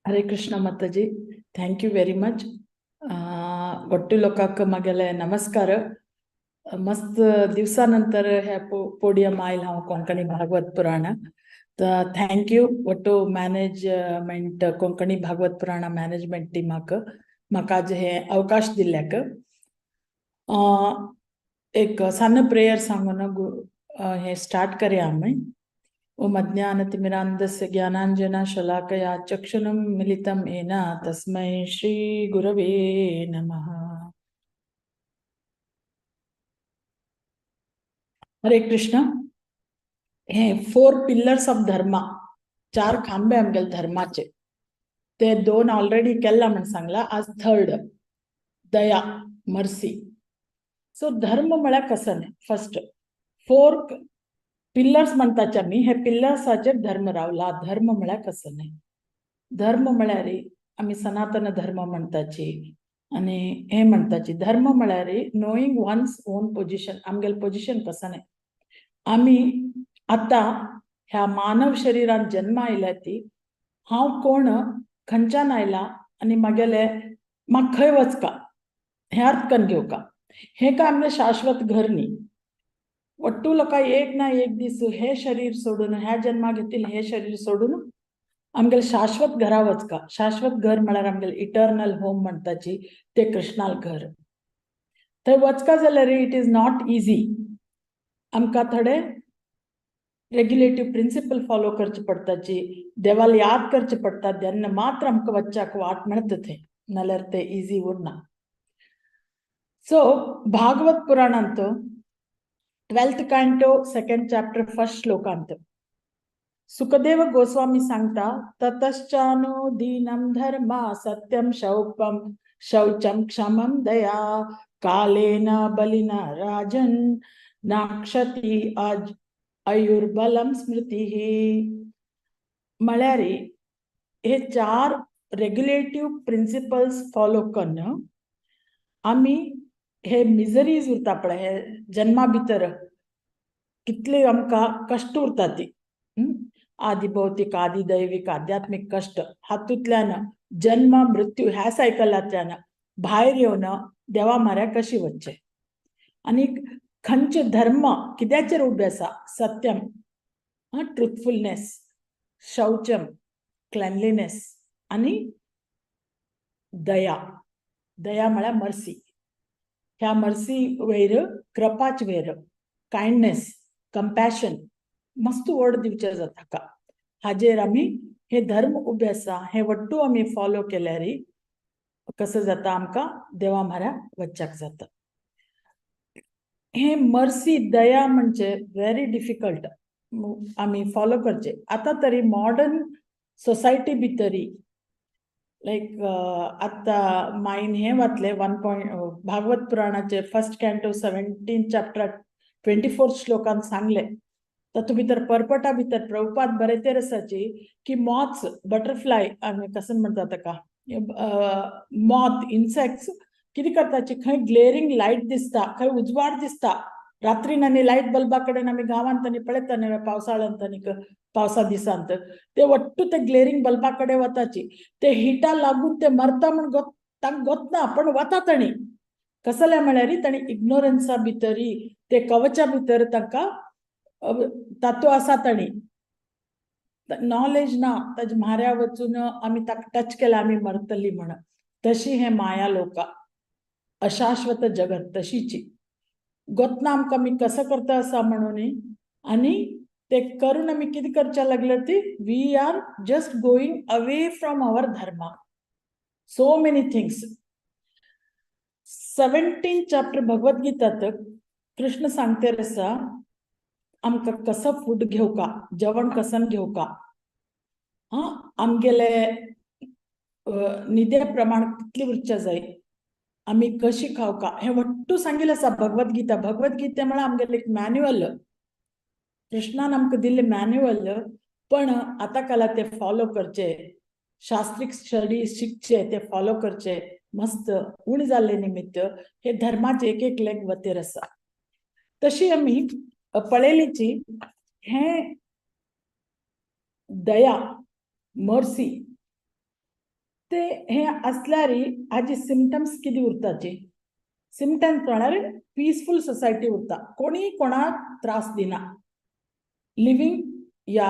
हरे कृष्ण माताजी. Thank you very much. गोट्टी लोकांक मागेले नमस्कार. मस्त दिवसानंतर ह्या पोडियम आयल हांव कोंकणी भागवत पुराण. तर थँक यू वट्टू मॅनेजमेंट कोंकणी भागवत पुराण मॅनेजमेंट टिमाक म्हाका आज हे अवकाश दिल्याक. एक सन्न प्रेयर सांगून हे स्टार्ट करया आमी. ओम अज्ञानतिमिरान्धस्य ज्ञानाञ्जना शलाकया चक्षुरुं मिलितं येन तस्मै श्री गुरवे नमः. हरे कृष्ण. हे 4 पिलर्स ऑफ धर्मा, 4 खांबे आमगेले धर्माचे. ते 2 ऑलरेडी केला म्हण सांगला. आज 3rd दया, मर्सी. सो धर्म म्हळ्यार कसं नाही. फर्स्ट 4 पिलर्स म्हणताचे आमी. हे पिलर्साचेर धर्म रावला. धर्म म्हळ्यार कसं नाही. धर्म म्हळ्यार आमी सनातन धर्म म्हणताची आणि हे म्हणताची. धर्म म्हळ्यार नोईंग वन्स ओन पोजिशन. आमगेले पोजिशन कसं नाही. आमी आता ह्या मानव शरीरान जन्म आयल्या ती हांव कोण, खंयच्यान आयला आणि मागेले म्हाका खंय वचका हे अर्थ करून घेवका. हे का आमगे शाश्वत घर न्ही. वट्टू लोकां एक ना एक दीस हे शरीर सोडून, ह्या जन्मा घेतील हे शरीर सोडून आमगेले शाश्वत घरा वचका. शाश्वत घर म्हळ्यार आमगेले इटर्नल होम म्हणताची ते कृष्णाल घर. थंय वचका जाल्यार इट इज नॉट इजी. आमकां थोडे रेग्युलेटिव्ह प्रिंसिपल फॉलो करचे पडटाची. देवाला याद करचे पडटा. तेन्ना मात्र आमकां वच्चाक वाट मेळटा थंय. नाल्यार ते इजी उरना. सो भागवत पुराणांत 12th canto 2nd chapter 1st श्लोकांत Sukhdev Goswami सांगता, ततश्चानो दीनं धर्मा सत्यम शौचम क्षमम दया कालेन बलिना राजन नाक्षती आयुर्बलम स्मृती. म्हळ्यार हे 4 रेग्युलेटिव्ह प्रिंसिपल्स फॉलो करून आमी हे मिजरीज उरता पळय, हे जन्मा भितर कितले आमकां कश्ट उरता ती, आदी भौतिक आदी दैविक आध्यात्मिक कष्ट, हातूंतल्यान जन्म मृत्यू ह्या सायकलांतल्यान भायर येवन देवा म्हऱ्या कशी वचचें. आनी खंयचे धर्म कित्याचेर उबे आसा. सत्यम, ट्रुथफुलनेस, शौचम, क्लेनलीनेस आनी दया. दया म्हळ्यार मर्सी. ह्या मर्सी वयर कृपाच वयर कायंडनेस, कंपॅशन मस्त वर्ड दिवचे जाता का. हाजेर आमी हे धर्म उबे आसा. हे वट्टू आमी फॉलो केल्यार कसं जाता, आमकां देवा म्हऱ्या वचच्याक जाता. हे मर्सी दया म्हणजे व्हेरी डिफिकल्ट आमी फॉलो करचे. आता तरी मॉडर्न सोसायटी भितरी लायक आता मायन हे वाचले 1 Bhagwat पुराणाचे 1st canto 17th chapter 24th श्लोकांत सांगले. तातूं भितर पर्पटा भितर प्रभुपाद बरयतेर आसाची की मॉथ्स, बटरफ्लाय आमी कसं म्हणटा ताका, मॉथ, इन्सेक्ट्स कितें करताची, खंय ग्लेरिंग लायट दिसता, खंय उजवाड दिसता, रात्रीन आनी लायट बल्बा कडेन आमी गांवांत आनी पळयता न्हय पावसाळ्यांत आनी पावसा दिसांत ते वट्टू ते ग्लेरिंग बल्बा कडेन वताची. ते हिटा लागून ते मरता म्हण तांकां गोतना, पण वता तांणी. कसले म्हळ्यार तांणी इग्नोरन्सा भितरी ते कवचा भितर तांकां तातू आसा. तांणी नॉलेज ना. ताजे म्हाऱ्या वचून आमी ताका टच केला आमी मरतली म्हणून. तशी हे माया लोका, अशाश्वत जगत तशीची गोतना आमकां आमी कसं करता आसा म्हणून. आनी ते करून आमी कितें करच्या लागले ती, we are just going away from our dharma. So many things. 17th chapter भगवद्गीतात कृष्ण सांगतेर आसा आमकां कसं फूड घेवका, जेवण कसन घेवका. आमगेले निदे प्रमाण कितली उरच्या जाय, आमी कशी खावका, हे वट्टू सांगिल्लें आसा भगवद्गीता. भगवद्गीता म्हळ्यार आमगेलें एक मॅन्युअल. कृष्णान आमकां दिल्लें मॅन्युअल. पण आता काला ते फॉलो करचे, शास्त्रीक स्टडी शिकचे, ते फॉलो करचे. मस्त उण जाल्ले निमित्त हे धर्माचे एक लेग वतेर आसा. तशी आमी पळयलीची हे दया, मर्सी ते हे असल्यारी हाजी सिम्पटम्स किती उरताचे सिम्पटम्स म्हळ्यार पीसफुल सोसायटी उरता कोणी कोणाक त्रास दिना लिव्हिंग या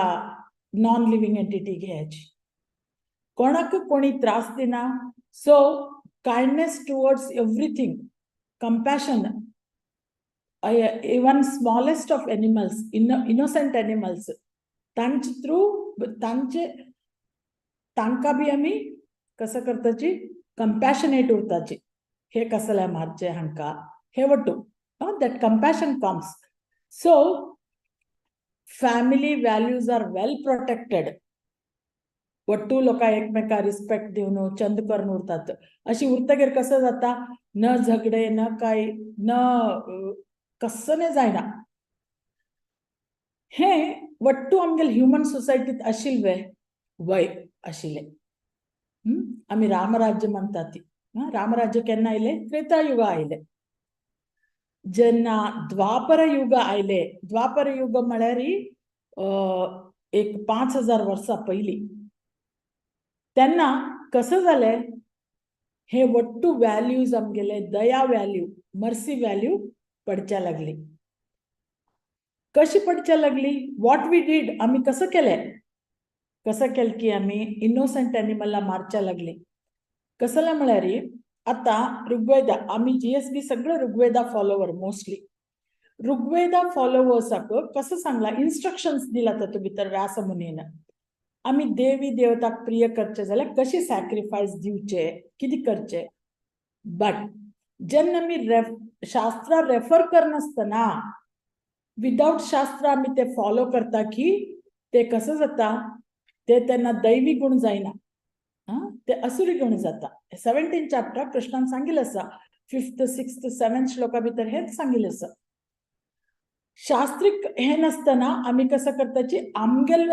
नॉन लिव्हिंग एंटिटी घ्यायची कोणाक कोणी त्रास दिना so kindness towards everything compassion even smallest of animals innocent animals तांचे थ्रू तांचे तांकां बी आमी कसं करताची कंपॅशनेट उरताची हे कसले मारचे हांकां हे वटू that compassion comes so family values are well protected वट्टू लोकां एकमेका रिस्पेक्ट दिवन चंद करून उरतात अशी उरतगीर कसं जाता न झगडे न काय न कसले जायना हे वट्टू आमगेल ह्युमन सोसायटीत आशिल्ले वय आशिल्ले आमी रामराज्य म्हणतात ती रामराज्य केन्ना आयले त्रेतायुग आयले जेन्ना द्वापर युग आयले द्वापर युग म्हळ्यार एक 5000 वर्सां पयलीं तेन्ना कसं जालें हे वट्टू वॅल्यूज आमगेले दया वॅल्यू मर्सी वॅल्यू पडच्या लागली कशी पडच्या लागली वॉट वी डीड आमी कसं केलें की आमी इनोसेंट एनिमलां मारच्या लागली कसले म्हळ्यार आता ऋग्वेदा आमी जीएसबी सगळे ऋग्वेदा फॉलोवर मोस्टली ऋग्वेदा फॉलोवर्साक कसं सांगला इन्स्ट्रक्शन्स दिला तातूंत भितर व्यास मुनीन आमी देवी देवताक प्रिय करचे जाल्यार कशी सॅक्रिफायस दिवचे कितें करचे बट जेन्ना आमी शास्त्रां रेफर करनासतना विदाउट शास्त्र आमी ते फॉलो करता की ते कसं जाता ते तेन्ना दैवी गुण जायना ते असुरी गुण जाता 17 चॅप्टर कृष्णान सांगिल्लें आसा 5th 6th 7th श्लोका भितर हेच सांगिल्लें आसा शास्त्रीक हे नसतना आमी कसं करताची आमगेल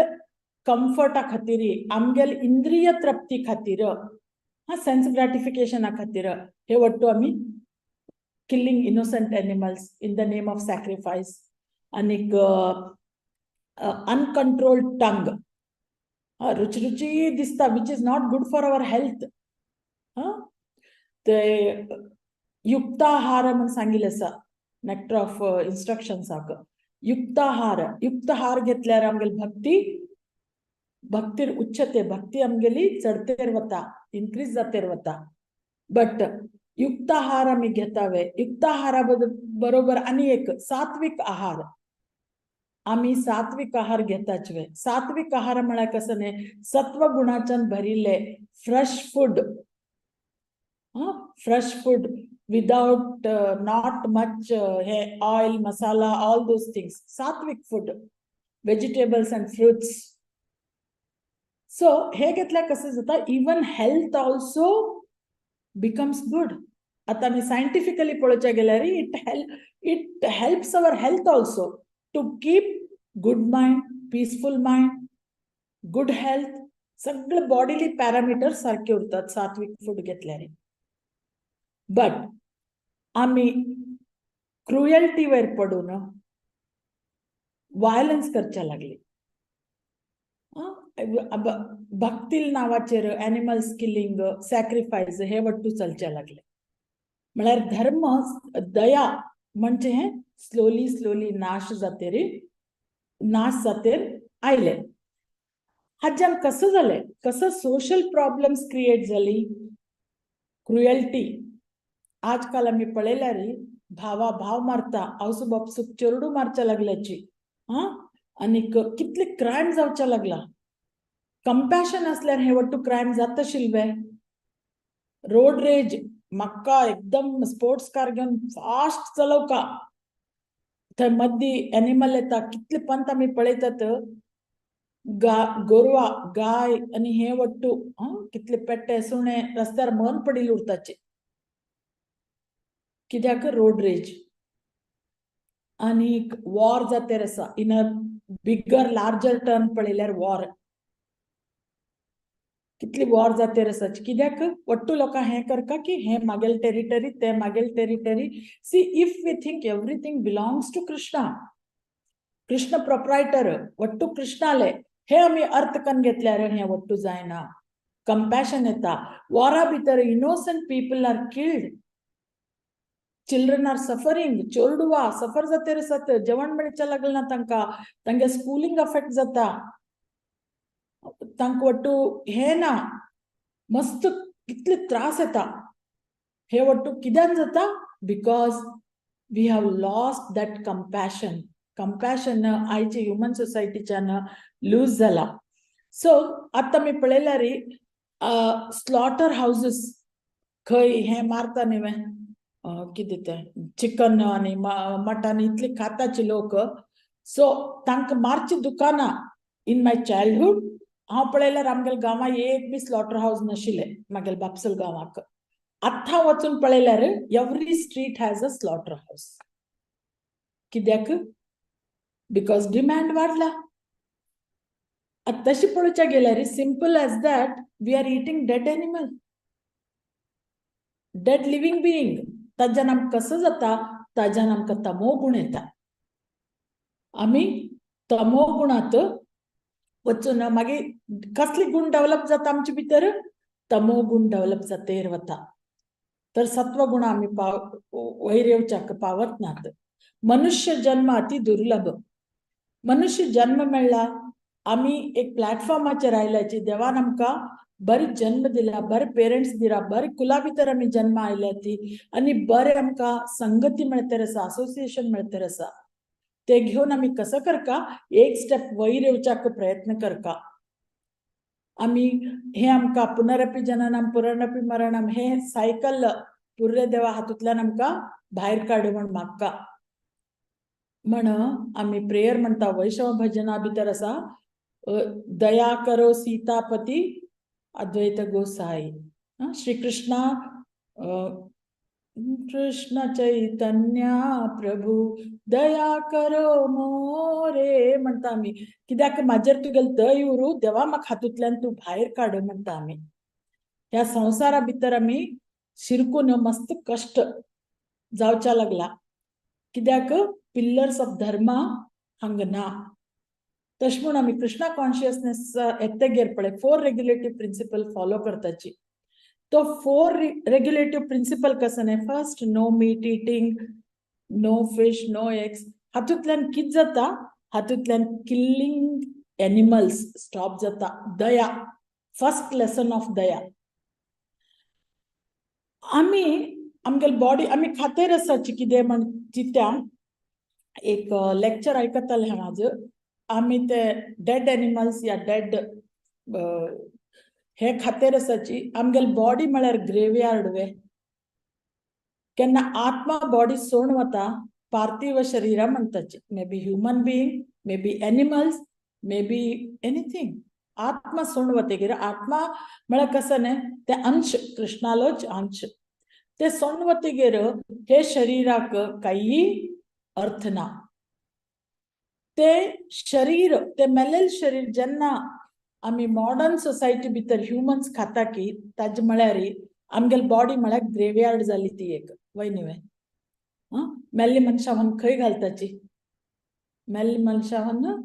कम्फर्टा खातीर आमगेल इंद्रिय तृप्ती खातीर सेन्स ग्रॅटिफिकेशना खातीर हे वट्टू आमी killing innocent animals in the name of sacrifice आनीक अनकंट्रोल्ड टंग रुची दिसता which is not good for our health ते युक्ताहार म्हणून सांगिल्लें आसा नेक्टर ऑफ इन्स्ट्रक्शन्साक युक्ताहार घेतल्यार आमगेली भक्तीर उच्चते भक्ती आमगेली चडतेर वता इन्क्रीज जातेर वता बट युक्ताहार आमी घेतावे युक्ताहारा बरोबर आनी एक सात्विक आहार आमी सात्विक आहार घेताच वे सात्विक आहार म्हळ्यार कसं न्ही सत्व गुणाच्यान भरिल्ले fresh food without not much हे oil masala all those things सात्विक food vegetables and fruits so हे घेतल्यार कसं जाता even health also becomes good आता आमी सायंटिफिकली पळोवचे गेल्यार it helps our health also to keep good mind peaceful mind good health सगळे बॉडीली पॅरामीटर सारखे उरतात सात्विक फूड घेतल्यार बट आमी क्रुएल्टी वयर पडून वायलन्स करच्या लागली भक्तील नावाचेर एनिमल्स किलिंग सॅक्रिफायस हे वट्टू चलच्या लागले म्हळ्यार धर्म दया म्हणजे हे स्लोली नाश जातेर आयले हाच्यान कसं जालें कसं सोशल प्रॉब्लेम्स क्रिएट जाली क्रुएल्टी आजकाल आमी पळयल्यार भावा भाव मारता आवसू बापसूक चेरडू मारच्या लागल्याची आनीक कितले क्रायम जावच्या लागला कंपॅशन असल्यार हे वट्टू क्रायम जात आशिल्ले रोड रेज म्हाका एकदम स्पोर्ट्स कार घेवन फास्ट चलोवका थंय मद्दी एनिमल येता कितले पंत आमी पळयतात गोरवां गाय आनी हे वट्टू कितले पेट्टे सुणे रस्त्यार मन पडिल्ले उरताचे कित्याक रोड रेज आनीक वॉर जातेर आसा in a bigger larger term पळयल्यार वॉर कितली वॉर जातेर आसाची कित्याक वट्टू लोकां हे करता की हे मागेल टेरिटरी ते मागेल territory see if we think everything belongs to Krishna proprietor वट्टू कृष्णाले हे आमी अर्थ करून घेतल्यार हे वट्टू जायना कंपॅशन येता. वॉरा भितर innocent people are killed, children are suffering, चोरडुवा सफर जाते सत, जेवण मेळच्या लागलं ना तांकां, तांगे स्कूलिंग अफेक्ट जाता, तांकां वट्टू हे ना, मस्त कितले त्रास येता. हे वट्टू कित्यान जाता? Because we have lost that compassion. Compassion आयच्या ह्युमन सोसायटीच्यान लूज जाला. सो आतां आमी पळयल्यार स्लॉटर हाऊसेस खंय हे मारता न्ही कितें तें चिकन आनी मटन इतले खाताचे लोक. सो तांकां मारची दुकानां. इन माय चायल्डहूड हांव पळयल्यार आमगेल्या गांवां एक बी स्लॉटर हाऊस नाशिल्ले म्हागेल्या बापसल गांवाक. आत्तां वचून पळयल्यार every street has a slaughter house. कित्याक? बिकॉज डिमांड वाडला. तशी पळोवच्या गेल्यार simple as that we are eating dead animal, dead living being. ताच्यान आमकां कसं जाता? ताच्यान आमकां तमो गुण येता. आमी तमो गुणांत वचून मागीर कसले गुण डेव्हलप जाता आमचे भितर? तमो गुण डेव्हलप जातेर वता. तर सत्व गुण आमी वयर येवच्याक पावत नात. मनुष्य जन्म अति दुर्लभ. मनुष्य जन्म मेळ्ळा, आमी एक प्लॅटफॉर्माचेर आयल्याची, देवान आमकां बरे जन्म दिला, बरे पेरेंट्स दिला, बरे कुला भितर आमी जन्म आयल्या ती, आनी बरे आमकां संगती मेळतर आसा, असोसिएशन मेळतर आसा. ते घेवन आमी कसं करका? एक स्टेप वयर येवच्याक प्रयत्न करका. आमी हे आमकां पुनरपि जननम पुनरपि मरणम हे सायकल पुर्रे देवा हातूंतल्यान आमकां भायर काड म्हण मागता. म्हण आमी प्रेयर म्हणटा. वैष्णव भजना भितर आसा, दया करो सीतापती अद्वैत गोसाई. श्री कृष्णा कृष्ण चैतन्य प्रभु दया करो मोरे म्हणटा आमी. कित्याक म्हाजेर तुगेल दय उरू देवा, म्हाका हातूंतल्यान तूं भायर काड म्हणटा आमी. ह्या संवसारा भितर आमी शिरकून मस्त कश्ट जावच्या लागला. कित्याक? पिल्लर्स ऑफ धर्मा हांगा ना. तशें म्हूण आमी कृष्णा कॉन्शियसनेस येतेगेर पळय 4 रेग्युलेटिव्ह प्रिंसिपल फॉलो करताची. तो 4 रेग्युलेटिव्ह प्रिंसिपल कसं न्ही? First, no meat eating, no fish, no eggs. हातूंतल्यान कितें जाता? हातूंतल्यान किल्लिंग एनिमल्स स्टॉप जाता. दया, फर्स्ट लेसन ऑफ दया. आमी आमगेल बॉडी आमी खातेर आसाची कितें म्हण चित्या एक लेक्चर आयकतालें हांव आज. आमी ते डेड एनिमल्स या डेड हे खातेर आसाची. आमगेल बॉडी म्हळ्यार ग्रेवयार्ड वे. केन्ना आत्मा बॉडी सोडून वता, पार्थिव शरीरा म्हणटाची. May be human being, may be animals, may be anything. आत्मा सोडून वतेगेर, आत्मा म्हळ्यार कसं न्ही, ते अंश, कृष्णालोच अंश. ते सोडून वतेगेर हे शरीराक काही अर्थ ना. ते शरीर, ते मेलेल शरीर जेन्ना आमी मॉडर्न सोसायटी भितर ह्युमन्स खाता की, ताजे म्हळ्यार आमगेल बॉडी म्हळ्यार ग्रेवयार्ड जाली ती एक. वय न्ही वय? मेल्ली मनशां व्हरून खंय घालताची? मेल्ली मनशां व्हरून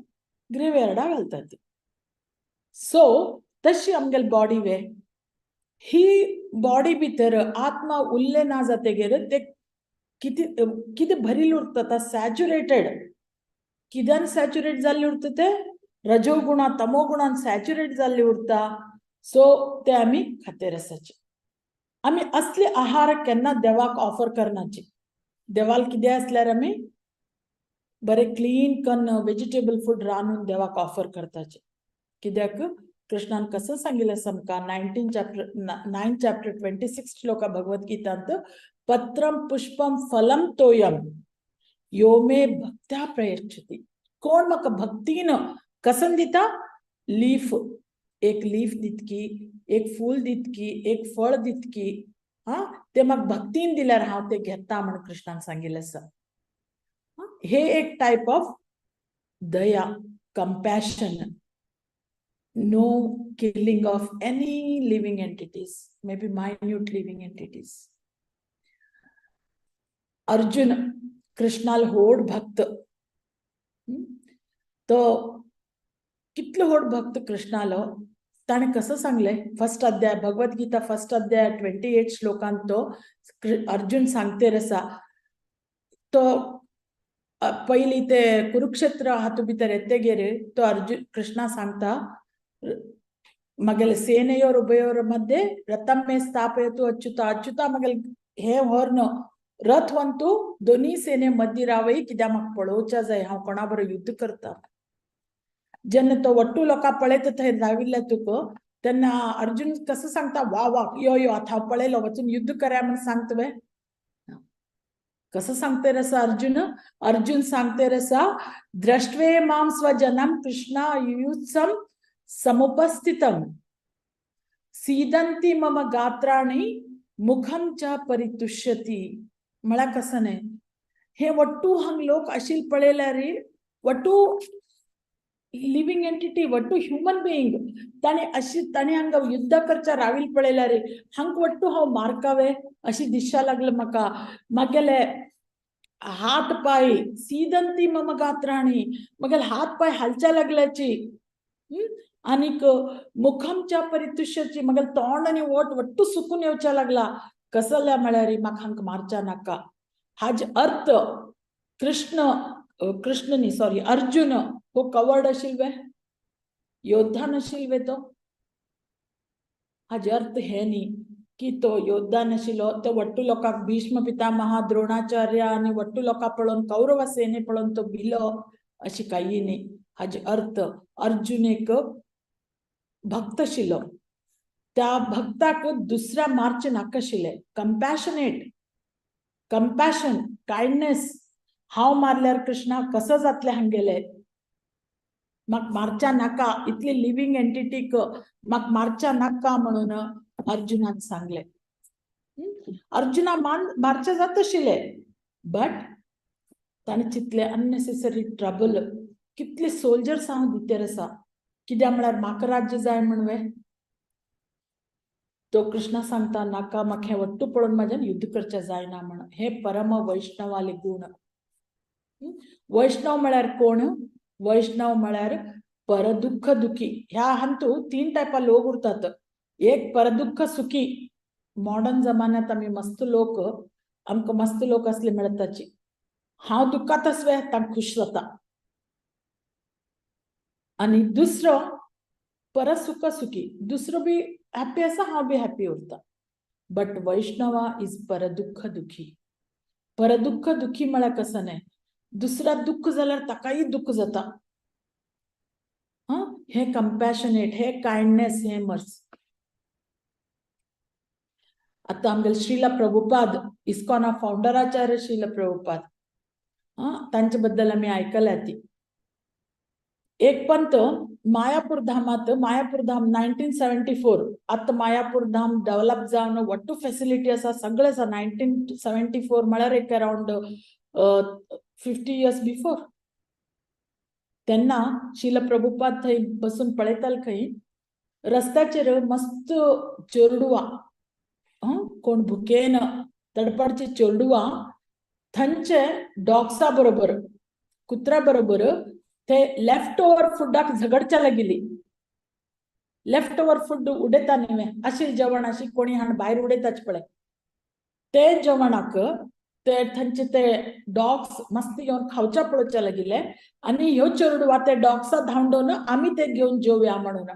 ग्रेवयार्डा घालतात. सो तशी आमगेल बॉडी वे. ही बॉडी भितर आत्मा उरले ना जातेगेर ते कितें भरिल्लें उरता? सॅच्युरेटेड. कित्यान सॅच्युरेट जाल्ली उरता? ते रजोगुणा तमो गुणान सॅच्युरेट जाल्ली उरता. सो ते आमी खातेर आसाचे. आमी असले आहार केन्ना देवाक ऑफर करनाची. देवाल कितें आसल्यार आमी बरे क्लीन कन्न वेजिटेबल फूड रांदून देवाक ऑफर करताचे. कित्याक? कृष्णान कसं सांगिल्लें आमकां 9 चॅप्टर 26 श्लोका भगवद्गीतांत, पत्रम पुष्पम फलम तोयम यो मे भक्त्या प्रयच्छति. कोण म्हाका भक्तीन कसन दिता? लीफ, एक लीफ दितकी, एक फूल दितकी, एक फळ दितकी. ते म्हाका भक्तीन दिल्यार हांव ते घेता म्हण कृष्णान सांगिल्लें आसा. हे एक type of Daya, compassion. No killing of any living entities, maybe minute living entities. Arjun कृष्णाल होड भक्त. तो कितलो होड भक्त कृष्णालो. ताणे कसं सांगले फर्स्ट अध्याय भगवद्गीता फर्स्ट अध्याय 28 श्लोकांत तो अर्जुन सांगते रसा तो पहिली ते कुरुक्षेत्र हातू भितर येते गेरे तो अर्जुन कृष्णा सांगता मगेल सेनेयोर उभयोर मध्ये रथम में स्थापयतु अच्युता अच्युता मगेल हे व्हरन रथ वंतू दोन्ही सेने मध्य रावई कित्याक म्हाका पळोवचा जाय हांव कोणा बरोबर युद्ध करता जेन्ना तो वट्टू लोकां पळयता थंय राविल्ले तुक तेन्ना अर्जुन कसं सांगता वा वा यो यो आता हांव पळयलो वचून युद्ध करया म्हण सांगता वे कसं सांगते रसा अर्जुन सांगते रसा द्रष्ट्वे मां स्वजनम कृष्णा युयुत्सम समुपस्थितम सीदंती मम गात्राणि मुखम च परितुष्यति म्हळ्यार कसं न्ही हे वट्टू हंग लोक आशिल पळयल्यार Wattoo living entity Wattoo human being ताणी हंग युद्ध करच्या राविल पळयल्यार हंग वट्टू हांव मारकावे अशी दिशा लागलं म्हाका मागेले हात पाय सीदंती मम गात्राणी मगेल हात पाय हालच्या लागल्याची आनीक मुखमच्या परितुष्याची मगेल तोंड आनी ओठ वट्टू सुकून येवच्या लागला कसल्या म्हळ्यार म्हाका हंक मारच्या नाका हाज अर्थ कृष्ण न्ही सॉरी अर्जुन हो कवर्ड आशिल्वे योद्धा नाशिल्वे तो हाजे अर्थ हे न्ही की तो योद्धा नाशिल्लो तो वट्टू लोकांक भीष्म पितामह द्रोणाचार्य आनी वट्टू लोकां पळोवन कौरव सेने पळोवन तो भिलो अशी काही न्ही हाजे अर्थ अर्जुन एक भक्त आशिल्लो त्या भक्ताक दुसऱ्या मारचे नाकाशिल्ले कंपॅशन कायंडनेस हांव मारल्यार कृष्णा कसं जातलें हांगेले म्हाका मारच्या नाका इतली लिविंग एंटिटीक म्हाका मारच्या नाका म्हणून अर्जुनान सांगले अर्जुना मारचे जात आशिल्ले बट ताणें चिंतले अननेसेसरी ट्रबल कितले सोल्जर्स हांव भितर आसा कित्याक म्हळ्यार म्हाका राज्य जाय म्हणवे तो कृष्णा सांगता नाका म्हाका हें वट्टू पळोवन म्हाज्यान युद्ध करचें जायना म्हण हे परम वैष्णवाले गुण वैष्णव म्हळ्यार कोण वैष्णव म्हळ्यार परदुःख दुखी ह्या हांतू 3 टायपा लोक उरतात एक परदुःख सुखी मॉडर्न जमान्यात आमी मस्त लोक आमकां मस्त लोक असले मेळटाची हांव दुःखात आसवे तांकां खुश जाता आनी दुसरो परसुख सुखी दुसरो बी हॅप्पी आसा हांव बी हॅप्पी उरता बट वैष्णवा इज परदुःख दुखी म्हळ्यार कसं न्ही दुसऱ्या दुःख जाल्यार ताकाय दुःख जाता हे कंपॅशनेट हे कायंडनेस हे मर्स आता आमगेल श्रीला प्रभुपाद इस्कॉना फाउंडराचार्य श्रीला प्रभुपाद तांचे बद्दल आमी आयकल्या ती एक पंत मायापूर धाम 1974 आता मायापूर धाम डेव्हलप जावन वट्टू फॅसिलिटी आसा सगळे आसा 1974 म्हळ्यार एक अराउंड 50 years बिफोर तेन्ना श्रील प्रभुपाद थंय बसून पळयताले खंय रस्त्याचेर मस्त चेरडुवां कोण भुकेन तडपडचे चेरडुवां थंचे डॉग्सा बरोबर कुत्र्या बरोबर ते लेफ्ट ओवर फुडाक झगडच्या लागिली लेफ्ट ओवर फूड उडयता न्ही अशी जेवण अशी कोणी हाण भायर उडयताच पळय ते जेवणाक ते थंचे ते डॉग्स मस्त येवन खावच्या पळोवच्या लागिल्ले आनी ह्यो चेरडुवां ते डॉग्सा धांवडोन आमी ते घेवन जेवया म्हणून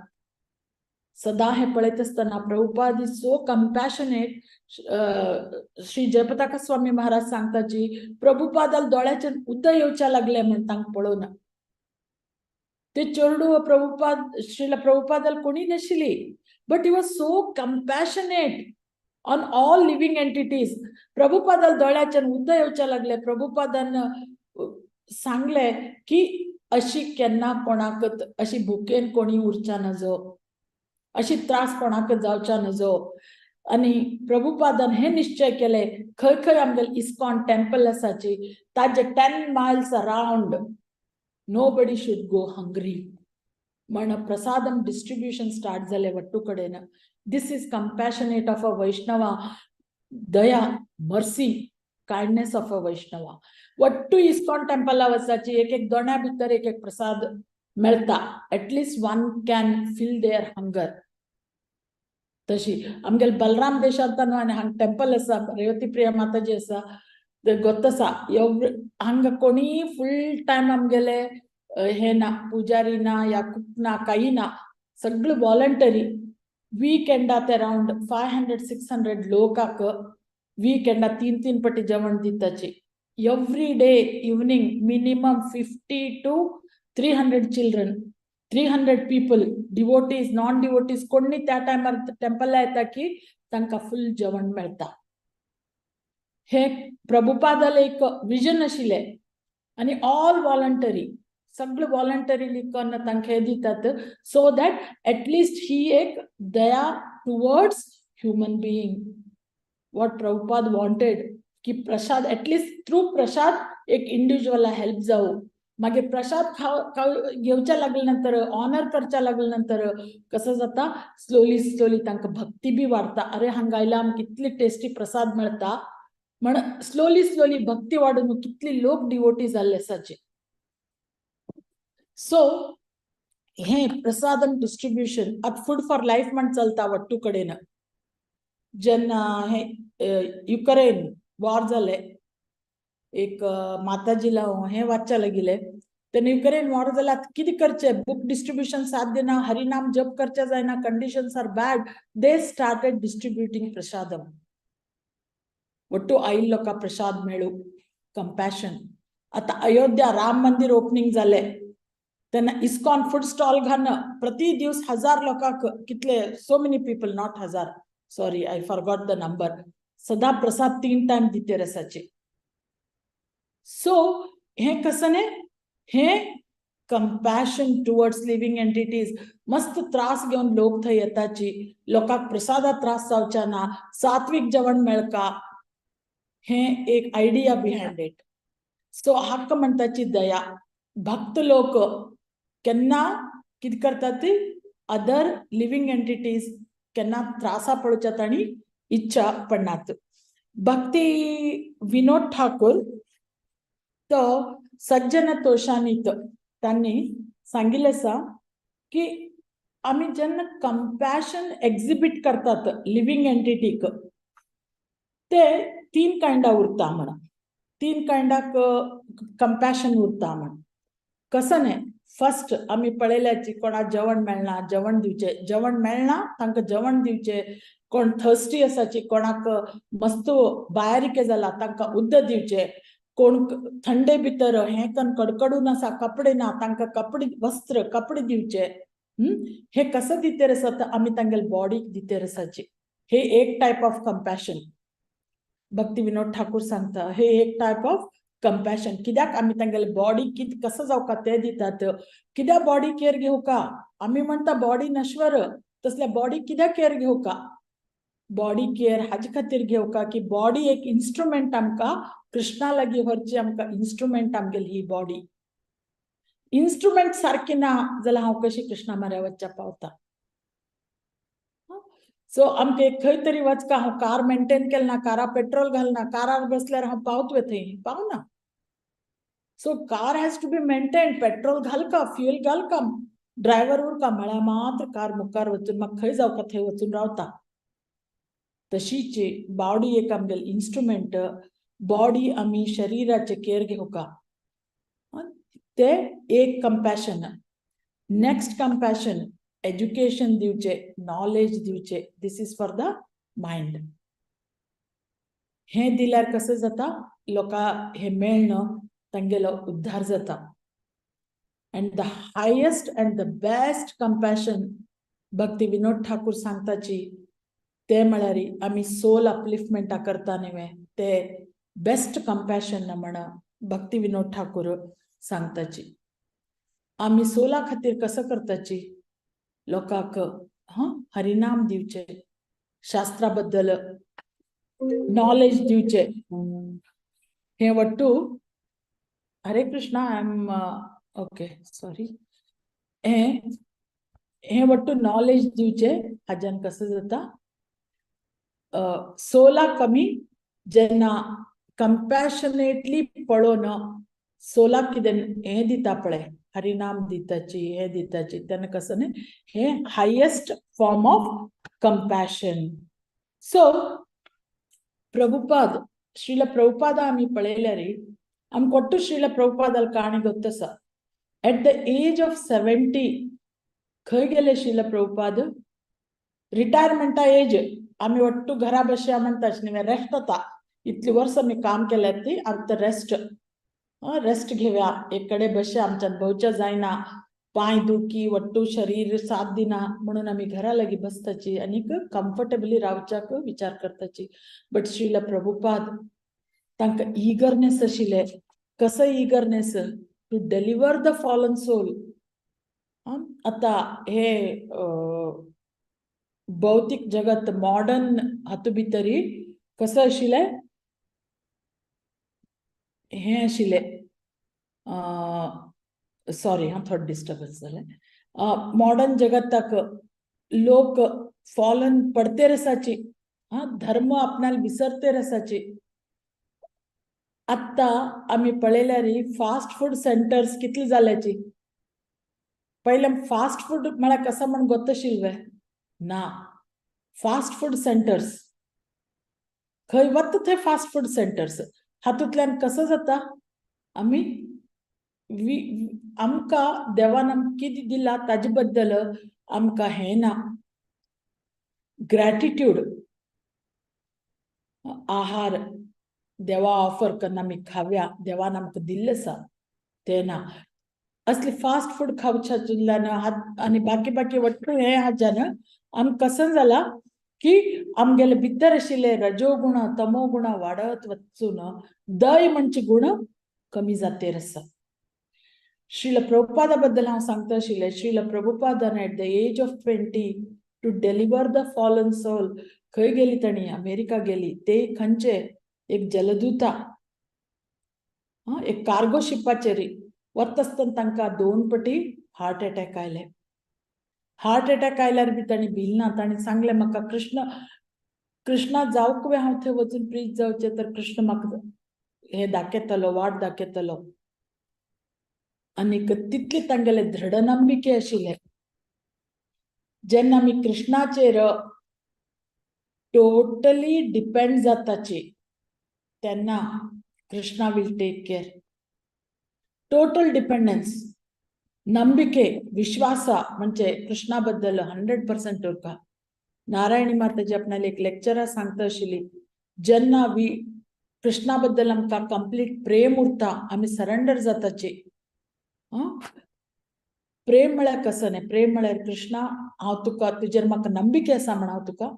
सदा हे पळयत आसतना प्रभुपाद इज सो कंपॅशनेट श्री जयपताका स्वामी महाराज सांगताची प्रभुपादाल दोळ्याचेर उदक येवच्या लागले म्हण तांकां पळोवन ते चेरडू प्रभुपाद श्रीला प्रभुपादाल कोणी नाशिल्ली but he was so compassionate on all living entities प्रभुपादाल दोळ्याच्यान उदक येवच्या लागले प्रभुपादान सांगले की अशी केन्ना कोणाक अशी भुकेन कोणी उरच्या नजो अशी त्रास कोणाक जावच्या नजो आनी प्रभुपादान हे निश्चय केले खंय खंय आमगेल इस्कॉन टेम्पल आसाची ताजे 10 miles around nobody should go hungry म्हण प्रसादम डिस्ट्रीब्यूशन स्टार्ट जाले वट्टू कडेन this is compassionate of a Vaishnava दया mercy kindness of a Vaishnava वट्टू इस्कॉन टेम्पला वचाची एक दोण्या भितर एक प्रसाद मेळता at least one can feel their hunger तशी आमगेले बलराम देशांतन हांगा टेंपल आसा रेवती प्रिया माताजी आसा ते गोत्तसा एवरी हांगा कोणी फुल टाइम आमगेले हे ना पुजारी ना या कुक ना काही ना सगळं वॉलंटरी वीकेंडात अराउंड 500-600 लोकांक वीकेंडा 3 पटी जेवण दिताची every day evening minimum 50 to 300 children 300 people devotees non devotees कोणी त्या टायमार टेंपलला येता की तांकां फुल जेवण मेळटा हे प्रभुपादाले एक विजन आशिल्ले आणि ऑल वॉलंटरी सगळे वॉलंटरीली करून तांकां हे दितात सो दॅट एटलीस्ट ही एक दया towards human being what Prabhupada wanted की प्रसाद एटलीस्ट थ्रू प्रसाद एक इंडिव्हिज्युअल हेल्प जाऊ मागे प्रसाद घेवच्या लागले नंतर ऑनर करच्या लागले नंतर कसं जाता स्लोली तांकां भक्ती बी वाढता अरे हांगा आयला आमकां कितली टेस्टी प्रसाद मेळटा म्हण स्लोली भक्ती वाढून कितली लोक डिवोटी जाल्ले आसाचे सो हे प्रसादम डिस्ट्रीब्यूशन आत फूड फॉर लाईफ म्हण चलता वट्टू कडेन जेन्ना हे युक्रेन वॉर जाले एक माताजीला हे वाचच्या लागिले तेन्ना युक्रेन वॉर जाला कितें करचे बुक डिस्ट्रीब्यूशन साध्य ना हरिनाम जप करचे जायना conditions are bad they started distributing prasadam वट्टू आईल लोकां प्रसाद मेळू कंपॅशन आता अयोध्या राम मंदिर ओपनिंग जाले तेन्ना इस्कॉन फूड स्टॉल घालून प्रति दिवस 1000 लोकांक कितले so many people not 1000 sorry I forgot the number सदा प्रसाद 3 टाइम दिते रसाचे सो हे कसं ने हे कंपॅशन टुवर्ड्स लिव्हिंग एंटिटीज मस्त त्रास घेऊन लोक थंय येताची लोकांक प्रसादा त्रास जावच्या ना सात्विक जेवण मेळका हे एक आयडिया बिहाइंड इट सो हक्क म्हणताची दया भक्त लोक केन्ना कितें करतात अदर लिव्हिंग एंटिटीज केन्ना त्रासा पडच्यात आणि इच्छा पडनात भक्ती विनोद ठाकूर तो सज्जन तोषानीत त्यांनी सांगितले आसा की आम्ही जेन्ना कंपॅशन एक्झिबिट करतात लिव्हिंग एंटिटीक ते 3 कांडा उरता म्हणून 3 कांडाक कंपॅशन उरता म्हणून कसं नाही फर्स्ट आम्ही पळयल्याची कोणा जेवण मेळना जेवण दिवचे जेवण मेळना तांकां जेवण दिवचे कोण थर्स्टी आसाची कोणाक मस्त बायारिके जाला तांकां उद्द दिवचे कोण थंडे भितर हे कन कडकडून आसा कपडे ना तांकां कपडे वस्त्र कपडे दिवचे हे कसं दितेर आसा तर आम्ही तांगेल बॉडीक दितेर आसाचे हे एक type of compassion Bhakti Vinod Thakur सांगता हे एक टाइप ऑफ कंपॅशन कित्याक आम्ही तांगेले बॉडी कित कसं जावका ते दितात कित्याक बॉडी केअर घेवका आम्ही म्हणता बॉडी नश्वर तसल्या बॉडी कित्याक केअर घेवका बॉडी केअर हाजे खातीर घेवका की बॉडी एक इन्स्ट्रुमेंट आमकां कृष्णा लागीं व्हरची आमकां इन्स्ट्रुमेंट आमगेली ही बॉडी इन्स्ट्रुमेंट सारकी ना जाल्यार हांव कशी कृष्णा म्हऱ्या वचच्या पावता सो आमकां एक खंय तरी वचका हांव कार मेंटेन केलना कारा पेट्रोल घालना कारार बसल्यार हांव पावतवे थंय पावना so car has to be maintain petrol घालका फ्यूल घालका ड्रायव्हर उरका म्हळ्यार मात्र कार मुखार वचून म्हाका खंय जावका थंय वचून रावता तशीच बॉडी एक आमगेली इन्स्ट्रुमेंट बॉडी आमी शरीराचे केअर घेवका ते एक कंपॅशन नेक्स्ट कंपॅशन एज्युकेशन दिवचे नॉलेज दिवचे दिस इज फॉर द माइंड हे दिल्यार कसं जाता लोकां हे मेळणं तांगेलो उद्धार जाता and the highest and the best compassion Bhakti Vinod Thakur सांगताची ते म्हळ्यार आमी सोल अपलिफ्टमेंटा करता न्हय ते बेस्ट कंपॅशन म्हणा भक्ती विनोद ठाकूर सांगताची आमी सोला खातीर कसं करताची लोकांक हरिनाम दिवचे शास्त्रा बद्दल नॉलेज दिवचे हे वट्टू Hare Krishna I am okay sorry हे वट्टू नॉलेज दिवचे हाज्यान कसं जाता सोला कमी जेन्ना कंपॅशनेटली पळोवन सोला कितें हे दिता पळय हरिनाम दिताची हे दिताची त्यांना कसं नाही हे highest form of compassion. So Prabhupada Srila Prabhupada आम्ही पळयल्यारी आमकां ಒಟ್ಟು ಶ್ರೀಲ ಪ್ರಭುಪಾದल काणी ಗೊತ್ತಸ एट द एज ऑफ 70 खंय गेले ಶ್ರೀಲ प्रभुपाद रिटायरमेंटा एज आम्ही ಒಟ್ಟು घरा बसया म्हणटाच न्ही रेस्ट होता इतली वर्ष मी काम केल्यात ती आता रेस्ट घेवया एक कडे बसया आमच्यान भोवच्या जायना पाय दुखी ಒಟ್ಟು शरीर साथ दिना म्हणून आम्ही घरा लागी बसताची आणि कम्फर्टेबली रावच्याक विचार करताची. बट श्रील प्रभुपाद तांकां ईगरनेस आशिल्ले कसं eagerness to deliver the fallen soul. आता हे भौतिक जगत मॉडर्न हातू भितरी कसं आशिल्ले हे आशिल्ले सॉरी थोडं डिस्टर्बन्स जालें. मॉडर्न जगताक लोक फॉलन पडते रसाची धर्म आपणाला विसरते रसाची. आता आम्ही पळयल्यारी फास्ट फूड सेंटर्स कितली जाल्याची. पहिले फास्ट फूड म्हळ्यार कसं म्हण गोत्तशिल्वे ना फास्ट फूड सेंटर्स खंय वता थंय फास्ट फूड सेंटर्स हातूंतल्यान कसं जाता आमी आमकां देवान आमकां कितें दिला ताजे बद्दल आमकां हें ना ग्रॅटिट्यूड. आहार देवा ऑफर करना आमी खाव्या देवान आमकां दिल्लें आसा तें ना. असले फास्ट फूड खावच्यान आनी बाकी बाकी वट्टू हें हाच्यान आमकां कसं जाला की आमगेले भितर आशिल्ले रजोगुण तमोगुण वाडत वचून दय म्हणचे गुण कमी जातेर आसा. श्रील प्रभुपादा बद्दल हांव सांगता आशिल्लें श्रील प्रभुपादान at the age of 20 to deliver the fallen soul खंय गेली ताणी अमेरिका गेली ते खंयचे एक जलदूता एक कार्गो शिपाचेर वता आसतना तांकां 2 पटी हार्ट अटॅक आयले. हार्ट अटॅक आयल्यार बी ताणी भिलना ताणी सांगलें म्हाका कृष्णा जावंक वे हांव थंय वचून प्रीच जावचें तर कृष्ण म्हाका हे दाखयतलो वाट दाखयतलो. आनीक तितली तांगेले दृढ नंबिके आशिल्ले जेन्ना आमी कृष्णाचेर टोटली डिपेंड जाताची तेन्ना Krishna will take care. Total dependence नंबिके विश्वास म्हणजे कृष्णा बद्दल 100% उरता. नारायणी माताजी आपणाला एक लेक्चरार सांगता आशिल्ली जेन्ना कृष्णा बद्दल आमकां कंप्लीट प्रेम उरता आमी सरेंडर जाताची. प्रेम म्हळ्यार कसं न्ही प्रेम म्हळ्यार कृष्णा हांव तुका तुजेर म्हाका नंबिके आसा म्हण हांव तुका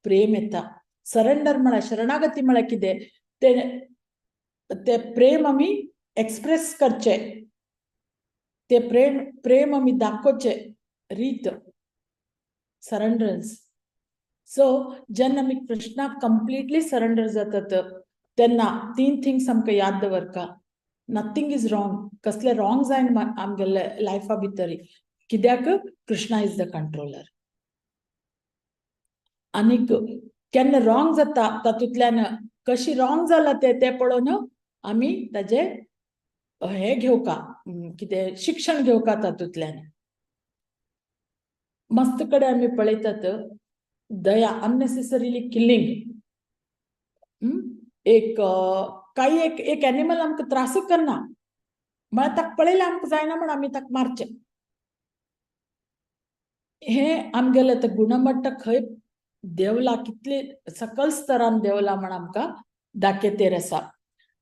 प्रेम येता. सरेंडर म्हळ्यार शरणागती म्हळ्यार कितें ते प्रेम आमी एक्सप्रेस करचे ते प्रेम आमी दाखोवचे रीत सरेंडरन्स. सो जेन्ना आमी कृष्णाक कंप्लीटली सरेंडर जातात तेन्ना 3 थिंग्स आमकां याद दवरका. नथिंग इज रॉंग कसले रॉंग जायना आमगेले लायफा भितर कित्याक कृष्णा इज द कंट्रोलर. आनीक केन्ना रॉंग जाता तातूंतल्यान कशी रॉंग जाला ते पळोवन आमी ताजे हे घेवका कितें शिक्षण घेवका तातूंतल्यान. मस्त कडे आमी पळयतात दया अननेसेसरीली किलिंग. एक काही एक एनिमल आमकां त्रासूच करना म्हळ्यार ताका पळयल्यार आमकां जायना म्हण आमी ताका मारचें. हे आमगेले ते गुणमट्ट खंय देवला कितले सकल स्तरान देवला म्हण आमकां दाखयतेर आसा.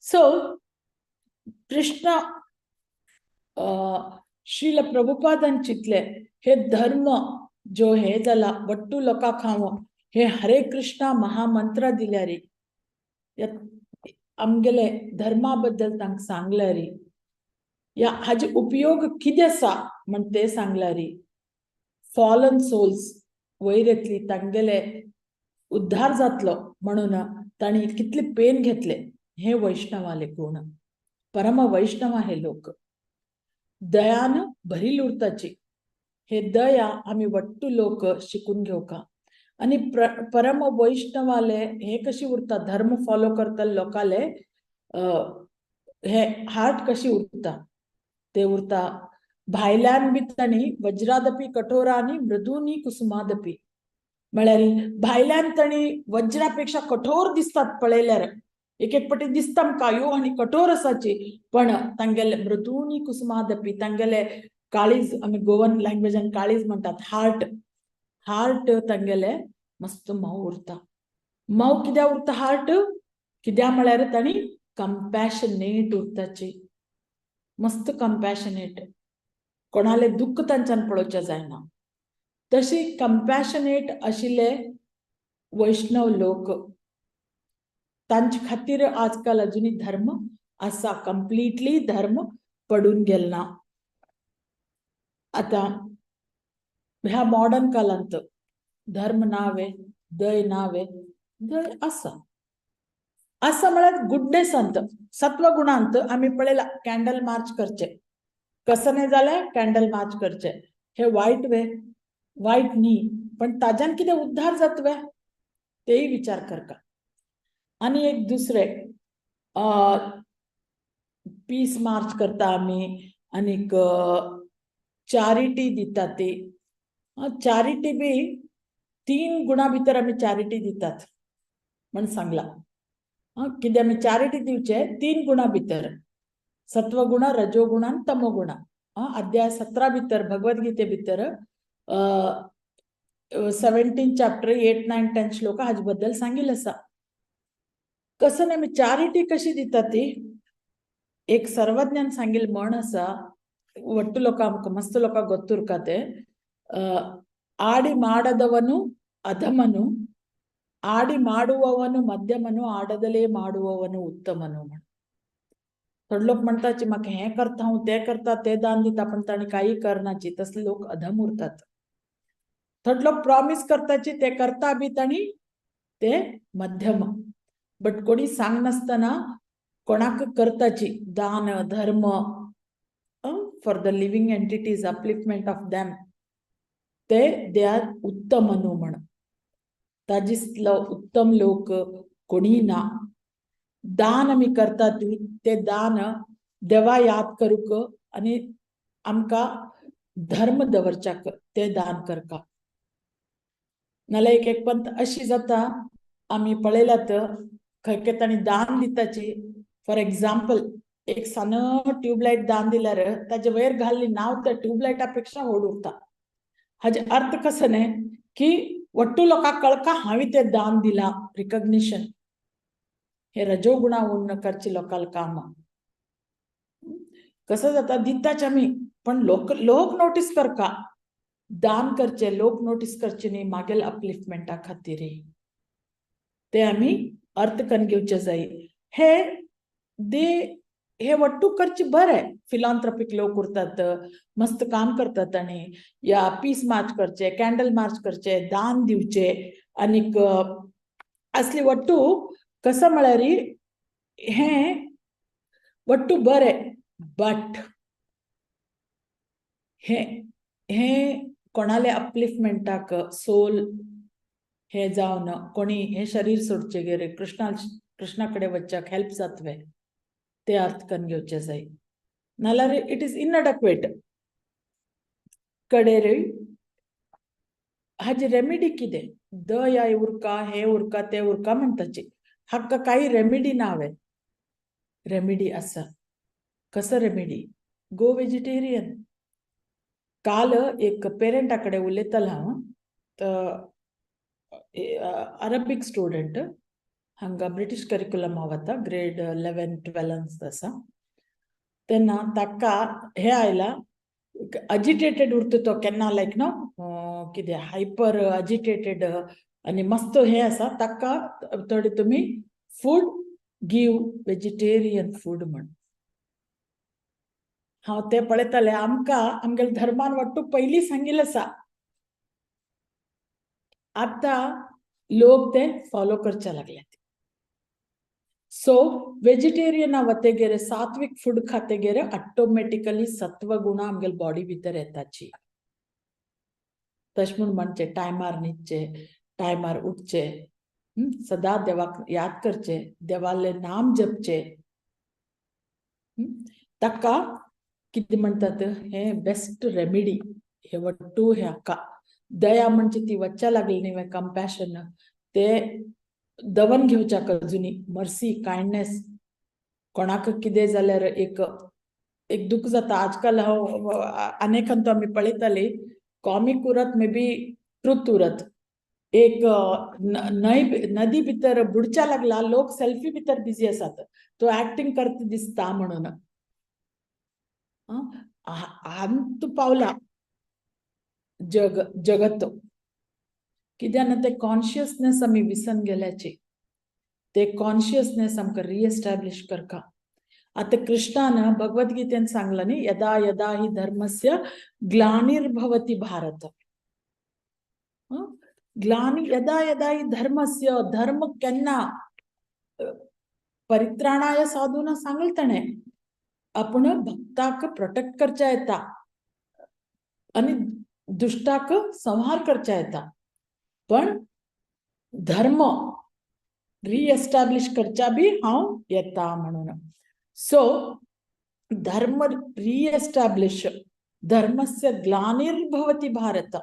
सो कृष्ण श्रील प्रभुपादान चिंतले हे धर्म जो हे जाला वट्टू लोकांक हांव हे हरे कृष्णा महामंत्र दिल्यारी आमगेले धर्मा बद्दल तांकां सांगल्यारी या हाजे उपयोग कितें आसा म्हण ते सांगल्यारी फॉलन सोल्स वयर येतली तांगेले उद्धार जातलो म्हणून तांणी कितले पेन घेतले. हे वैष्णवाले गुण परम वैष्णव हे लोक दयान भरिल्ली उरताची. हे दया आमी वट्टू लोक शिकून घेवका. आणि परम वैष्णवाले हे कशी उरता धर्म फॉलो करतले लोकाले हे हार्ट कशी उरता ते उरता भायल्यान बितणी वज्रादपि कठोरानी मृदूनी कुसुमादपि म्हळ्यार भायल्यान तणी वज्रापेक्षा कठोर दिसतात पळयल्यार एक एक पटी दिसता आमकां यो आनी कठोर आसाची पण तांगेले मृदूनी कुसुमादपि तांगेले काळीज आमी गोवन लँग्वेजान काळीज म्हणटात हार्ट हार्ट तांगेले मस्त मऊ उरता मऊ कित्याक उरता हार्ट कित्याक म्हळ्यार ताणी कंपॅशनेट उरताची मस्त कंपॅशनेट कोणाले दुःख तांच्यान पळोवचें जायना तशी कंपॅशनेट आशिल्ले वैष्णव लोक तांचे खातीर आजकाल अजुनी धर्म आसा कंप्लिटली धर्म पडून गेलना आता ह्या मॉडर्न कालांत धर्म नावे दय नावे दय आसा असं म्हळ्यार गुडनेस अंत सत्व गुणांत आम्ही पळयला कॅन्डल मार्च करचे कसं नाही जालें कॅन्डल मार्च करचे हे वाईट वे वाईट न्ही पण ताज्यान कितें उद्धार जातवे तेही विचार करका आणि एक दुसरे पीस मार्च करता आम्ही आनीक चॅरिटी दिता ती चॅरिटी बी 3 गुणा भितर आम्ही चॅरिटी दितात म्हण सांगला कित्याक आमी चॅरिटी दिवचे 3 गुणा भितर सत्वगुण रजोगुण आनी तमोगुण अध्याय 17 भितर भगवद्गीते भितर 17 चॅप्टर 8, 9, 10 श्लोक हाजे बद्दल सांगिल्लें आसा कसं आमी चॅरिटी कशी दिता ती एक सर्वज्ञान सांगिल्लें म्हण आसा ಒಟ್ಟು ಲೋಕ ಮಸ್ತ್ ಲೋಕ ಗೊತ್ತಿರ್ಕತೆ ಆಡಿ ಮಾಡದವನು ಅಧಮನು ಆಡಿ ಮಾಡುವವನು मध्यमनु आडदले ಮಾಡುವವನು उत्तमनु थोडे लोक म्हणतात म्हाका हे करता हांव ते करता ते दान दिता पण ताणी काही करनाची तसले लोक अधम उरतात थोडे लोक प्रॉमिस करताची ते करता बी ताणी ते मध्यम बट कोणी सांग नसताना कोणाक करताची दान धर्म for the living entities upliftment of them they are उत्तमनु म्हण ताजिसलो उत्तम लोक कोणी ना दान आमी करता ती ते दान देवा याद करूक आणि आमका धर्म दवरच्याक ते दान करका नाल्यार एक पंत अशी जाता आमी पळयलात खंय ताणी दान दिताची फॉर एग्जाम्पल एक सान ट्यूबलाइट दान दिल्यार ताजे वयर घाल्ली नाव त्या ट्यूबलाइटा पेक्षा व्हड उरता हाजे अर्थ कसं न्ही की ಒಟ್ಟು लोकांक कळका हांवें ते दान दिला रिकग्निशन हे रजोगुणा उन्न करचे लोकाल काम कसं जाता दिताच आमी पण लोक नोटीस करका दान करचे लोक नोटीस करचे न्ही मागेल अपलिफ्टमेंटा खातीर ते आमी अर्थ करून घेवचे जाय हे ಒಟ್ಟು करचे बरें फिलॉन्थ्रोपिक लोक उरतात मस्त काम करतात आणि या पीस मार्च करचे कॅन्डल मार्च करचे दान दिवचे आनीक असली ಒಟ್ಟು कसं म्हळ्यार हे ಒಟ್ಟು बरें बट हे कोणाले अपलिफ्टमेंटाक सोल हे जावन कोणी हे शरीर सोडचे गेरे कृष्णा कडेन वचच्याक हेल्प जातवे ते अर्थ करून घेवचे जाय नाल्यार इट इज इनएडक्वेट कडेर हाजी रेमिडी कितें दया उरका हे उरका ते उरका म्हणटाची हाका काही रेमिडी नावे रेमिडी आसा कसं रेमिडी गो वेजिटेरियन काल एक पेरेंटा कडेन उलयतालें हांव अरबिक स्टुडंट हांगा ब्रिटीश करिक्युलमा वता ग्रेड 11, 12 आसा तेन्ना ताका हे आयला अजिटेटेड उरता तो केन्ना लायक नो कितें हायपर अजिटेटेड आनी मस्त हे आसा ताका थोडे तुमी फूड गिव वेजिटेरियन फूड म्हण हांव ते पळयतालें आमकां आमगेल्या धर्मान ಒಟ್ಟು पयलीं सांगिल्लें आसा आतां लोक ते फॉलो करचे लागल्यात सो वेजिटेरियन वतेगेरे सात्विक फूड खातेगेरे ऑटोमॅटिकली सत्वगुण आमगेल बॉडी भितर येताची तश म्हूण म्हणचे टायमार न्हिदचे टायमार उठचे सदा देवाक याद करचे देवाले नाम जपचे ताका किती म्हणतात हे बेस्ट रेमेडी हे वट्टू हे हाका दया म्हणजे ती वच्चा लागली नाही कंपॅशन ते दवन घेवच्या अजुनी मर्सी कायंडनेस कोणाक कितें जाल्यार एक दुःख जाता आजकाल अनेकांत आम्ही पळयताली कॉमिक उरत मे बी ट्रुथ उरत एक नदी भितर बुडच्या लागला लोक सेल्फी भितर बिझी असतात तो ऍक्टिंग करता दिसता म्हणून अंत पावला जगत कित्याक ते कॉन्शियसनेस आम्ही विसन गेल्याचे ते कॉन्शियसनेस आमकां रिएस्टॅब्लिश करता आता कृष्णान भगवद्गीतेन सांगला न्ही यदा यदा हि धर्मस्य ग्लानिर्भवति भारत ग्लानी यदा यदा हि धर्मस्य धर्म केन्ना परित्राणाय साधून सांगल ताणे आपण भक्ताक प्रोटेक्ट करच्या येता आणि दुष्टाक संहार करच्या येता पण धर्म रिएस्टॅब्लिश करच्या बी हांव येता म्हणून सो धर्म रिएस्टॅब्लिश धर्मस्य ग्लानिर्भवति भारत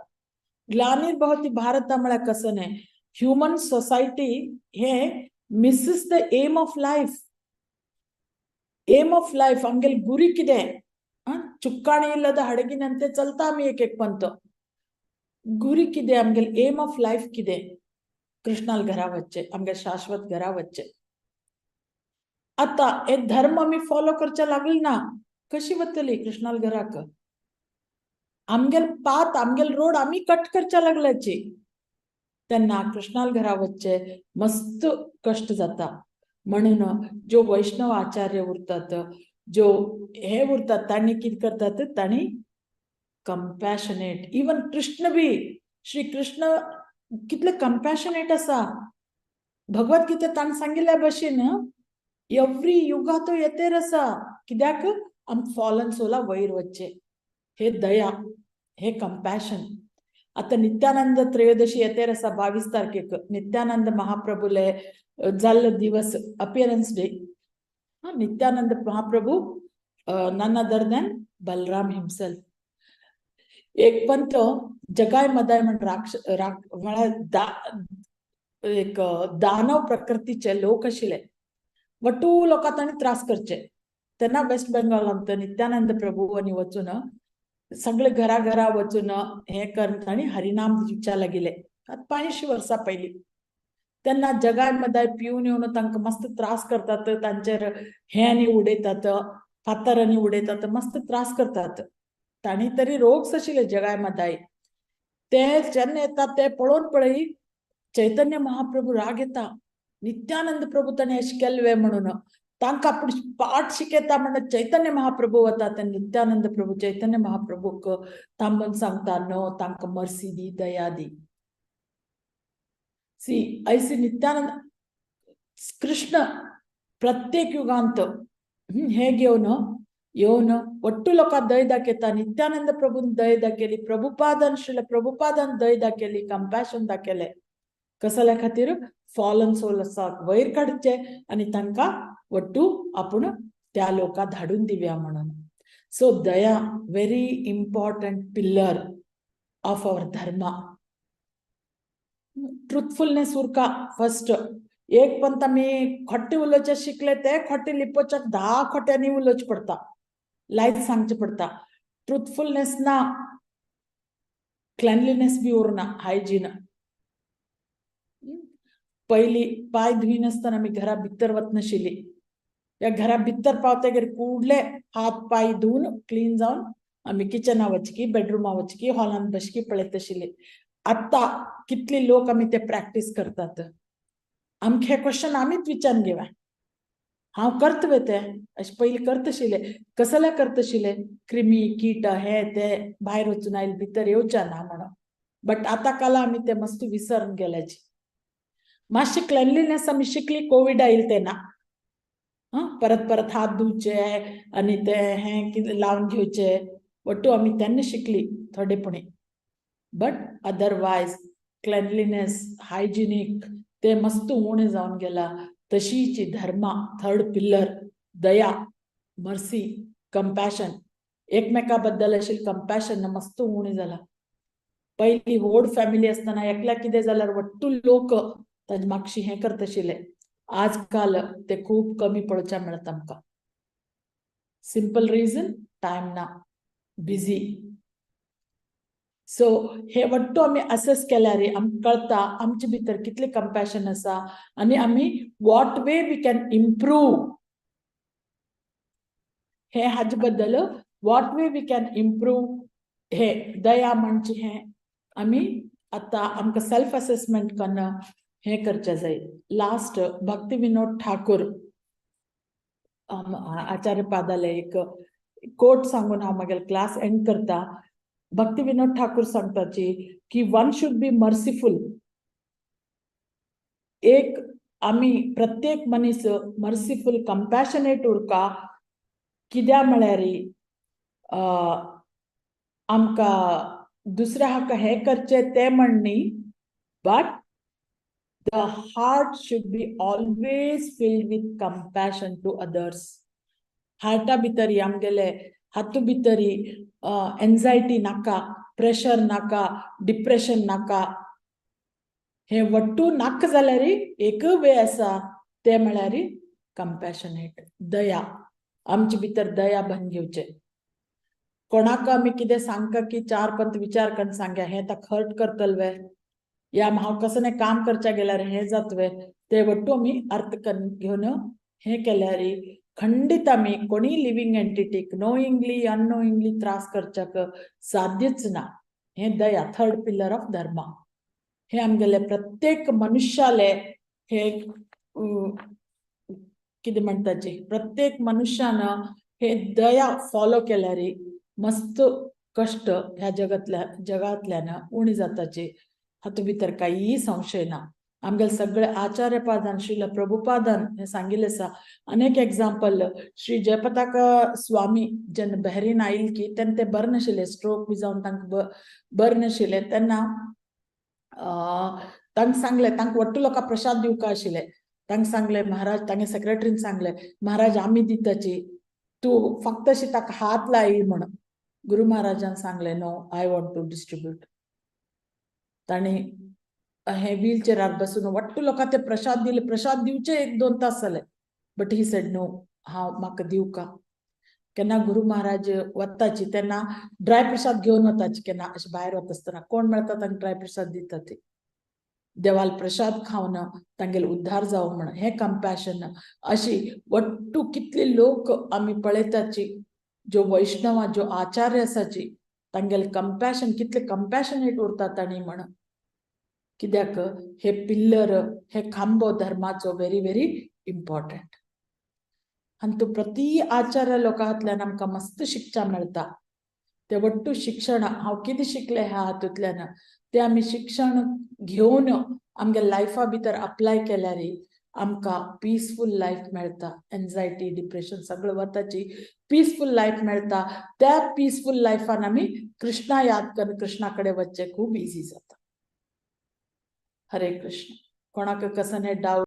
ग्लानिर्भवति भारत म्हळ्यार कसं नाही ह्यूमन सोसायटी हे misses the aim of life आमगे गुरी कितें चुक्काणी इಲ್ಲದ हडगिनंते चलता आमी एक पंत गुरी कितें आमगे एम ऑफ लाइफ कितें कृष्णाल घरा वच्चे आमगे शाश्वत घरा वच्चे आता हे धर्म आम्ही फॉलो करच्या लागली ना कशी वतली कृष्णाल घराक आमगेल पाथ आमगेल रोड आम्ही कट करच्या लागल्याची त्यांना कृष्णाल घरा वच्चे मस्त कष्ट जाता म्हणून जो वैष्णव आचार्य उरतात जो हे उरतात तांणी कितें करतात तांणी कंपॅशनेट इवन कृष्ण बी श्री कृष्ण कितले कंपॅशनेट आसा भगवद्गीता ताण सांगिल्ल्या भशेन एव्हरी युगा तो येतेर आसा कित्याक आम फॉलन सोला वयर वच्चे हे दया हे कंपॅशन आता नित्यानंद त्रयोदशी येतेर आसा 22 तारखेक नित्यानंद महाप्रभुले जाल्लो दिवस appearance day Nityananda Mahaprabhu none other than Balaram himself एक पंत जगाय मदाय एक दानव प्रकृतीचे लोक आशिल्ले वटू लोकां तांणी त्रास करचे तेन्ना वेस्ट बेंगॉलांत नित्यानंद प्रभुनी वचून सगळे घरा घरा वचून हे करून तांणी हरिनाम दिवच्या लागिले 500 वर्सां पयलीं तेन्ना जगाय मदाय पिवन येवन तांकां मस्त त्रास करतात तांचेर हे आनी उडयतात फातर आनी उडयतात मस्त त्रास करतात तांणी तरी रोग्स आशिल्ले जगाय मदाय ते जेन्ना येतात ते पळोवन पळय चैतन्य महाप्रभू राग येता नित्यानंद प्रभू ताणें अशें केल्लें म्हणून तांकां आपूण पाठ शिकयता म्हणून चैतन्य महाप्रभू वता ते नित्यानंद प्रभू चैतन्य महाप्रभूक थांबून सांगता नो तांकां मर्सी दी दया दी सी ऐसी नित्यानंद कृष्ण प्रत्येक युगांत हे घेवन येवन ಒಟ್ಟು लोकां दय दाखयता नित्यानंद प्रभून दय दाखयली प्रभुपादान दय दाखयली कंपॅशन दाखयले कसल्या खातीर फॉलन सोल आसा वयर काडचे आनी तांकां वट्टू आपूण त्या लोकां धाडून दिव्या म्हणून सो दया very important pillar of our dharma truthfulness उरका फर्स्ट एक पंत आमी खोटे उलोवचे शिकले ते खोटे लिपोवच्याक 10 खोट्यांनी उलोवचे पडटा लायत सांगचे पडटा ट्रुथफुलनेस ना क्लेनलीनेस बी उरना हायजीन पयली पाय धुई नासतना आमी घरा भितर वचनाशिल्ली या घरा भितर पावतकीर कुडले हात पाय धुवन क्लीन जावन आमी किचना वचकी बेडरूमा वचकी हॉलान बसकी पळयत आशिल्ली आतां कितले लोक आमी ते प्रॅक्टीस करतात आमकां हे क्वेश्चन आमीच विचारून घेवया हांव करतवे ते अशें पयलीं करता आशिल्ले कसले करता आशिल्ले क्रिमी कीट हे ते भायर वचून आयले भितर येवचे ना म्हणून बट आतां काला आमी ते मस्त विसरून गेल्याची मातशी क्लेनलीनेस आमी शिकली कोविड आयिल्ले तेन्ना परत परत हात धुवचे आनी ते हे कितें लावन घेवचे वट्टू आमी तेन्ना शिकली थोडेपणी बट अदरवायज क्लेनलीनेस हायजिनीक ते मस्त उणें जावन गेला तशीची धर्मा थर्ड पिल्लर दया मर्सी कंपॅशन एकमेका बद्दल अशी कंपॅशन मस्त उणी जाला. पहिली व्हड फॅमिली असताना एकल्या कितें जाल्यार वट्टू लोक ताजे म्हापशी हे करतशिले. आजकाल ते खूप कमी पळोवच्या मेळटा आमकां. सिंपल रिजन टाइम ना, बिझी. सो हे वट्टू आमी असेस केल्यार आमकां कळटा आमचे भितर कितले कंपॅशन आसा आनी आमी what way we can improve. हे हाजे बद्दल what way we can improve हे दया म्हणजे हे आमी आता आमकां सेल्फ असेसमेंट करना हे करचे जाय. लास्ट भक्ती विनोद ठाकूर आचार्य पादाले एक कोट सांगून हांव मागेलो क्लास एंड करता. भक्ती विनोद ठाकूर सांगताची की वन शुड बी मर्सीफुल. एक आमी प्रत्येक मनीस मर्सीफुल कंपॅशनेट उरका. कित्या म्हळ्यार आमकां दुसऱ्या हाका हे करचे ते म्हण न्ही, but the heart should be always filled with compassion to others. हार्टा भितरी आमगेले हातू भितरी एन्झायटी नाका, प्रेशर नाका, डिप्रेशन नाका. हे वट्टू नाका जाल्यार एक वे आसा ते म्हळ्यार कंपॅशनेट, दया. आमचे भितर दया भन घेवचे. कोणाक आमी कितें सांगता की 4 पंत विचार करून सांगया हे ताका हर्ट करतले वे, या हांव कसं काम करच्या गेल्यार हे जातवे, ते वट्टू आमी अर्थ घेवन हे केल्यार खंडित आमी कोणी लिव्हिंग एंटिटीक नोइंगली अननोइंगली त्रास करच्याक साध्यच ना. हे दया, 3rd पिलर ऑफ धर्मा. हे आमगेले प्रत्येक मनुष्याले हे कितें म्हणटाचे प्रत्येक मनुष्यान हे दया फॉलो केल्यार मस्त कष्ट ह्या जगातल्यान उणी जाताचे हातू भितर काही संशय ना. आमगेले सगळे आचार्य पादान श्रील प्रभुपादान हे सांगिल्ले आसा. अनेक एग्जाम्पल श्री जयपताका स्वामी जेन्ना बहरीन आयिल्ले की तेन्ना ते बरे नाशिल्ले, स्ट्रोक बी जावन तांकां बरे नाशिल्ले तेन्ना तांकां सांगले तांकां वट्टू लोकांक प्रसाद दिवका आशिल्ले. तांकां सांगले महाराज, तांगे सेक्रेटरीन सांगले महाराज आमी दिताची, तूं फक्त अशी ताका हात लाई म्हण. गुरु महाराजान सांगले no, I want to distribute. ताणी हे व्हीलचेरार बसून वट्टू लोकांक ते प्रसाद दिले. प्रसाद दिवचे 1-2 तास जाले, बट ही सेड नो, हांव म्हाका दिवका. केन्ना गुरु महाराज वताची तेन्ना ड्राय प्रसाद घेवन वताची. केन्ना अशें भायर वता आसतना कोण मेळटा तांकां ड्राय प्रसाद दिता ते. देवाल प्रसाद खावन तांगेलो उद्धार जावं म्हण हे कंपॅशन. अशी वट्टू कितले लोक आमी पळयताची, ज्यो वैष्णवा ज्यो आचार्य आसाची तांगेले कंपॅशन कितले कंपॅशनेट उरतात तांणी म्हण. कित्याक हे पिल्लर, हे खांबो धर्माचो व्हेरी व्हेरी इम्पॉर्टंट. आनी तो प्रति आचार्य लोकांतल्यान आमकां मस्त शिकच्या मेळटा. ते वट्टू शिक्षण हांव कितें शिकले ह्या हातूंतल्यान ते आमी शिक्षण घेवन आमगे लायफा भितर अप्लाय केल्यार आमकां पीसफूल लायफ मेळटा. एन्झायटी, डिप्रेशन सगळें वताची पीसफूल लायफ मेळटा. त्या पीसफूल लायफान आमी कृष्णा याद करून कृष्णा कडेन वचचें खूब इजी जाता. हरे कृष्ण. कोणाक कसं डावट